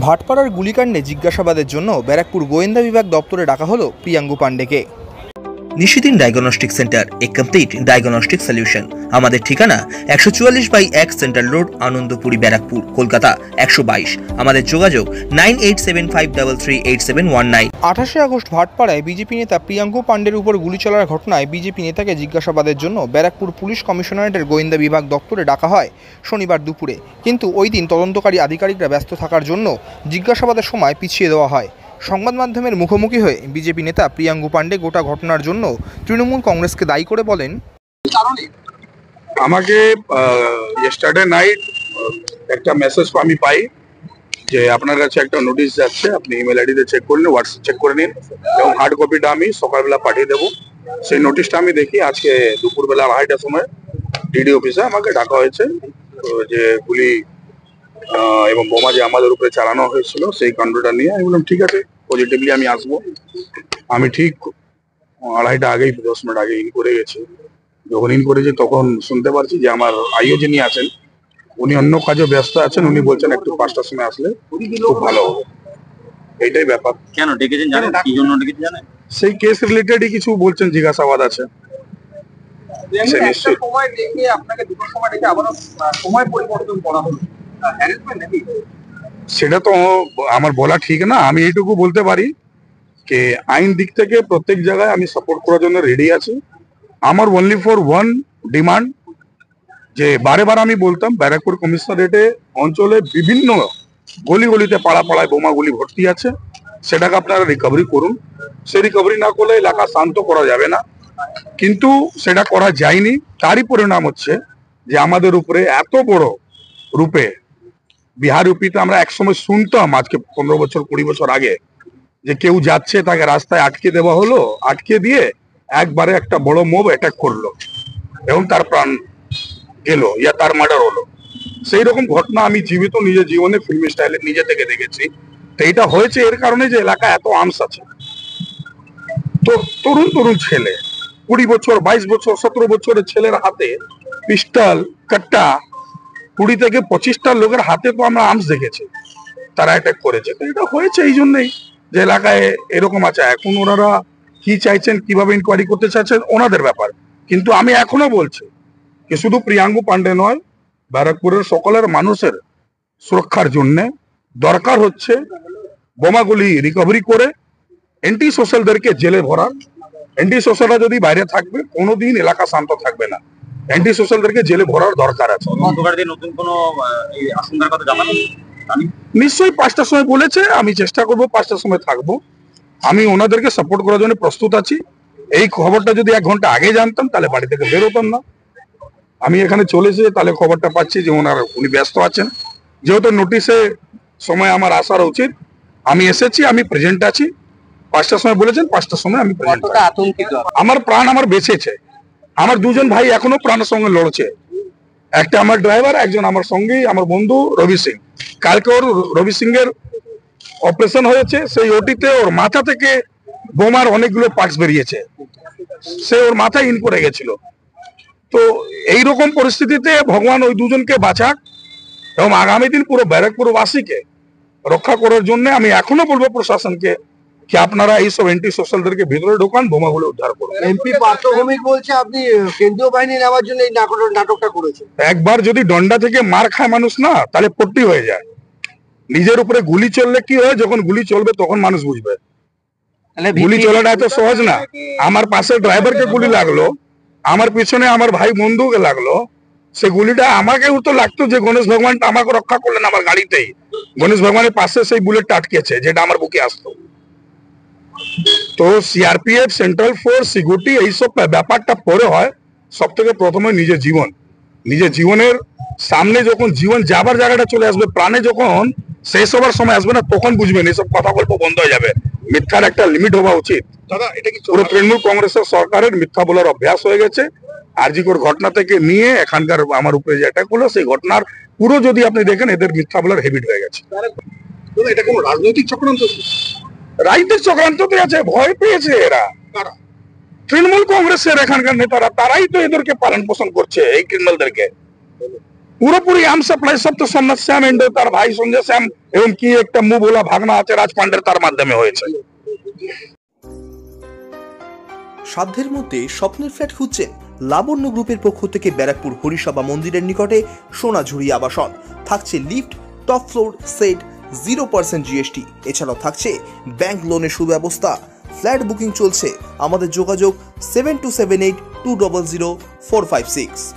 ভাটপাড়ার গুলিকাণ্ডে জিজ্ঞাসাবাদের জন্য ব্যারাকপুর গোয়েন্দা বিভাগ দপ্তরে ডাকা হলো প্রিয়াঙ্গু পাণ্ডেকে। নিশিদিন ডায়াগনস্টিক সেন্টার, এ কমপ্লিট ডায়াগনস্টিক সলিউশন। আমাদের ঠিকানা 144/1 সেন্ট্রাল রোড, আনন্দপুরি, ব্যারাকপুর, কলকাতা 122। আমাদের যোগাযোগ 9875338719। 28 আগস্ট ভাটপাড়ায় বিজেপি নেতা প্রিয়াঙ্গু পাণ্ডের উপর গুলি চলার ঘটনায় বিজেপি নেতাকে জিজ্ঞাসাবাদের জন্য ব্যারাকপুর পুলিশ কমিশনারেটের গোয়েন্দা বিভাগ দপ্তরে ডাকা হয় শনিবার দুপুরে। কিন্তু ওই দিন তদন্তকারী আধিকারিকরা ব্যস্ত থাকার জন্য জিজ্ঞাসাবাদের সময় পিছিয়ে দেওয়া হয়। সংবাদ মাধ্যমের মুখোমুখি হয়ে বিজেপি নেতা প্রিয়াঙ্গু পাণ্ডে গোটা ঘটনার জন্য তৃণমূল কংগ্রেসকে দায়ী করে বলেন, আমাকে ইয়েস্টারডে নাইট একটা মেসেজ আমি পাই যে আপনার কাছে একটা নোটিশ যাচ্ছে, আপনি ইমেল আইডিতে চেক করে নিন, হোয়াটসঅ্যাপ চেক করে নিন এবং হার্ড কপিটা আমি সকালবেলা পাঠিয়ে দেবো। সেই নোটিশটা আমি দেখি আজকে দুপুরবেলা 2:30টার সময় ডিডি অফিসে আমাকে ডাকা হয়েছে, যে গুলি এবং বোমা যে আমাদের উপরে চালানো হয়েছিল সেই কাণ্ডটা নিয়ে। আমি বললাম ঠিক আছে, পজিটিভলি আমি আসবো। আমি ঠিক 2:30টা আগেই 10 মিনিট আগে ইন করে গেছি। যখন ইন করেছি তখন শুনতে পারছি যে আমার আইও যিনি আছেন উনি অন্য কাজে ব্যস্ত আছেন, উনি বলছেন একটু 5টার সময় আসলে খুব ভালো হবে। এইটাই ব্যাপার। কেন ডেকেছেন জানেন? কি জন্য ডেকেছেন জানেন? সেই কেস রিলেটেডই কিছু বলছেন, জিজ্ঞাসাবাদ আছে। সময় দেখে আপনাকে দুটোর সময় দেখে আবার সময় পরিবর্তন করা হলো, হ্যারাসমেন্ট নাকি? সেটা তো আমার বলা ঠিক না। আমি এইটুকু বলতে পারি যে আইন দিক থেকে প্রত্যেক জায়গায় আমি সাপোর্ট করার জন্য রেডি আছি। আমার অনলি ফর ওয়ান ডিমান্ড, যে বারে আমি বলতাম ব্যারাকপুর কমিশনারেটে অঞ্চলে বিভিন্ন গলিতে পাড়ায় বোমাগুলি ভর্তি আছে, সেটাকে আপনারা রিকভারি করুন। সে রিকভারি না করলে এলাকা শান্ত করা যাবে না, কিন্তু সেটা করা যায়নি। তারই পরিণাম হচ্ছে যে আমাদের উপরে এত বড় রূপে বিহার ইউপিতে আমরা একসময় শুনতাম, আজকে 15 বছর 20 বছর আগে, যে কেউ যাচ্ছে তাকে রাস্তায় আটকে দেওয়া হলো, আটকে দিয়ে একবারে একটা বড় মব অ্যাটাক করলো এবং তার প্রাণ গেল ইয়া তার মার্ডার হলো। সেই রকম ঘটনা আমি জীবিত নিজের জীবনে ফিল্ম স্টাইলে নিজে থেকে দেখেছি। তো এটা হয়েছে এর কারণে যে এলাকা এত আর্মস আছে। তো তরুণ ছেলে 20 বছর 22 বছর 17 বছরের ছেলের হাতে পিস্টল, কাট্টা, 20 থেকে 25টা লোকের হাতে তো আমরা আর্মস দেখেছি, তারা অ্যাটাক করেছে। তো এটা হয়েছে এই জন্যই যে এলাকায় এরকম আছে। এখন ওনারা কি চাইছেন, কিভাবে ইনকোয়ারি করতে চাইছেন ওনাদের ব্যাপার, কিন্তু আমি এখনো বলছি যে শুধু প্রিয়াঙ্গু পাণ্ডে নয়, ব্যারাকপুরের সকলের মানুষের সুরক্ষার জন্য দরকার হচ্ছে বোমাগুলি রিকভারি করে এন্টি সোশ্যালদেরকে জেলে ভরার। এন্টি সোশ্যালরা যদি বাইরে থাকবে কোনোদিন এলাকা শান্ত থাকবে না। এন্টি সোশ্যালদেরকে জেলে ভরার দরকার আছে। নতুন কোনো আশঙ্কার কথা জানানো নিশ্চয়ই 5টার সময় বলেছে, আমি চেষ্টা করব 5টার সময় থাকবো। আমি ওনাদেরকে সাপোর্ট করার জন্য প্রস্তুত আছি। এই খবরটা যদি 1 ঘন্টা আগে জানতাম তাহলে বাড়ি থেকে বেরোতাম না। আমি এখানে চলেছি তাহলে খবরটা পাচ্ছি যে উনি ব্যস্ত আছেন। যেহেতু নোটিশে সময় আমার আসার উচিত, আমি এসেছি, আমি প্রেজেন্ট আছি। 5টার সময় বলেছেন, 5টার সময় আমি প্রেজেন্ট আছি। আমার প্রাণ আমার বেঁচেছে। আমার 2জন ভাই এখনো প্রাণের সঙ্গে লড়ছে, একটা আমার ড্রাইভার, একজন আমার সঙ্গী আমার বন্ধু রবি সিং। কালকে ওর রবি সিং এর অপারেশন হয়েছে, সেই ওটিতে ওর মাথা থেকে বোমার অনেকগুলো পার্টস বেরিয়েছে, সে ওর মাথায় ইন করে গেছিল। তো এইরকম পরিস্থিতিতে ভগবান ওই 2জনকে বাঁচাক এবং আগামী দিন পুরো ব্যারাকপুরবাসীকে রক্ষা করার জন্য আমি এখনো বলবো প্রশাসনকে কি আপনারা এইসব এন্টি সোশ্যালদেরকে ভিতরে ঢোকান, বোমাগুলো উদ্ধার করুন। এমপি পার্থ ভৌমিক বলছে আপনি কেন্দ্রীয় বাহিনী নেওয়ার জন্য এই নাটকটা করেছেন। একবার যদি ডন্ডা থেকে মার খায় মানুষ না, তাহলে পট্টি হয়ে যায়। নিজের উপরে গুলি চললে কি হয়, যখন গুলি চলবে তখন মানুষ বুঝবে। গুলি চলাটা এত সহজ না। আমার পাশে ড্রাইভারকে গুলি লাগলো, আমার পিছনে আমার ভাই বন্ধুকে লাগলো, সে গুলিটা আমাকে তো লাগতো যে গণেশ ভগবানটা আমাকে রক্ষা করলেন আমার গাড়িতেই। গণেশ ভগবানের পাশে সেই বুলেটটা আটকেছে যেটা আমার বুকে আসতো। তো সিআরপিএফ, সেন্ট্রাল ফোর্স, সিকিউরিটি এইসব ব্যাপারটা পরে হয়। সব থেকে প্রথমে নিজের জীবনের সামনে যখন জীবন যাবার জায়গাটা চলে আসবে, প্রাণে যখন শেষ হবার সময় আসবে না, তখন বুঝবেন এইসব কথা গল্প বন্ধ হয়ে যাবে। মিথ্যার একটা লিমিট হওয়া উচিত। দাদা, এটা কি পুরো তৃণমূল কংগ্রেসের সরকারের মিথ্যা বলার অভ্যাস হয়ে গেছে। আরজিকর ঘটনা থেকে নিয়ে এখানকার আমার উপরে যে অ্যাটাক হলো, সেই ঘটনার পুরো যদি আপনি দেখেন এদের মিথ্যা বলার হ্যাবিট হয়ে গেছে। এটা কোনো রাজনৈতিক চক্রান্ত? রাজনৈতিক চক্রান্ততে আছে, ভয় পেয়েছে এরা। তৃণমূল কংগ্রেসের এখানকার নেতারা, তারাই তো এদেরকে পালন পোষণ করছে এই ক্রিমিনালদেরকে। পুরোপুরি আর্ম সাপ্লাই সব তো সোমনাথ শ্যাম এন্ড তার ভাই সঞ্জয় শ্যাম এবং কি একটা মুভ বলা ভাগনা আছে রাজ পান্ডের, তার মাধ্যমে হয়েছে। সাধ্যের মধ্যে স্বপ্নের ফ্ল্যাট খুঁজছেন? লাবণ্য গ্রুপের পক্ষ থেকে ব্যারাকপুর হরিসভা মন্দিরের নিকটে সোনাঝুরি আবাসন। থাকছে lift, top floor, set, 0% GST. এছাড়াও থাকছে ব্যাংক লোনের সুব্যবস্থা। ফ্ল্যাট বুকিং চলছে। আমাদের যোগাযোগ 7278200456।